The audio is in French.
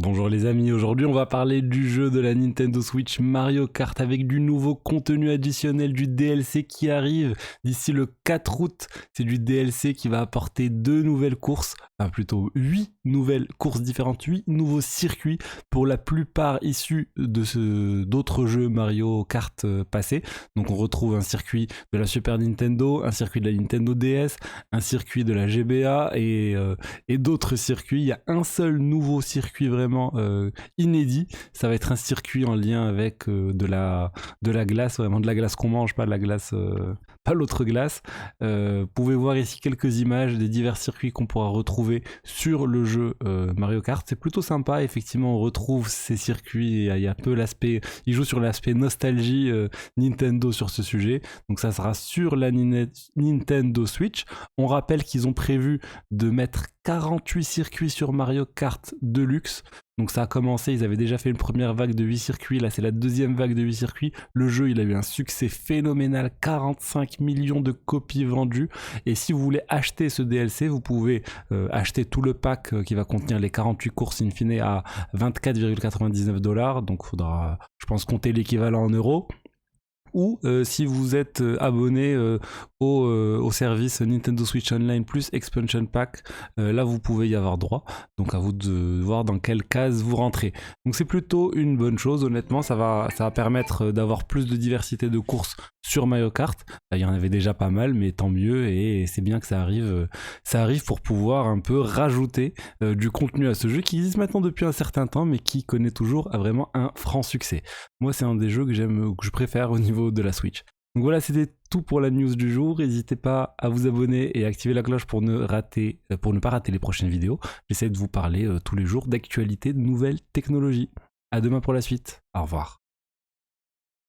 Bonjour les amis, aujourd'hui on va parler du jeu de la Nintendo Switch Mario Kart avec du nouveau contenu additionnel, du DLC qui arrive d'ici le 4 août. C'est du DLC qui va apporter 2 nouvelles courses, enfin plutôt 8 nouvelles courses différentes, 8 nouveaux circuits pour la plupart issus d'autres jeux Mario Kart passés. Donc on retrouve un circuit de la Super Nintendo, un circuit de la Nintendo DS, un circuit de la GBA et d'autres circuits. Il y a un seul nouveau circuit vraiment inédit. Ça va être un circuit en lien avec de la glace, vraiment de la glace qu'on mange, pas de la glace, pas l'autre glace. Vous pouvez voir ici quelques images des divers circuits qu'on pourra retrouver sur le jeu Mario Kart. C'est plutôt sympa, effectivement, on retrouve ces circuits. Il y a un peu l'aspect, il joue sur l'aspect nostalgie Nintendo sur ce sujet. Donc ça sera sur la Nintendo Switch. On rappelle qu'ils ont prévu de mettre 48 circuits sur Mario Kart Deluxe. Donc ça a commencé, ils avaient déjà fait une première vague de 8 circuits, là c'est la deuxième vague de 8 circuits. Le jeu il a eu un succès phénoménal, 45 millions de copies vendues. Et si vous voulez acheter ce DLC, vous pouvez acheter tout le pack qui va contenir les 48 courses in fine à 24,99$. Donc il faudra, je pense, compter l'équivalent en euros. Ou si vous êtes abonné au service Nintendo Switch Online plus Expansion Pack, là vous pouvez y avoir droit. Donc à vous de voir dans quelle case vous rentrez. Donc c'est plutôt une bonne chose, honnêtement, ça va permettre d'avoir plus de diversité de courses sur Mario Kart. Il y en avait déjà pas mal, mais tant mieux, et c'est bien que ça arrive pour pouvoir un peu rajouter du contenu à ce jeu qui existe maintenant depuis un certain temps, mais qui connaît toujours vraiment un franc succès. Moi c'est un des jeux que je préfère au niveau de la Switch. Donc voilà, c'était tout pour la news du jour. N'hésitez pas à vous abonner et à activer la cloche pour ne pas rater les prochaines vidéos. J'essaie de vous parler tous les jours d'actualité, de nouvelles technologies. À demain pour la suite. Au revoir.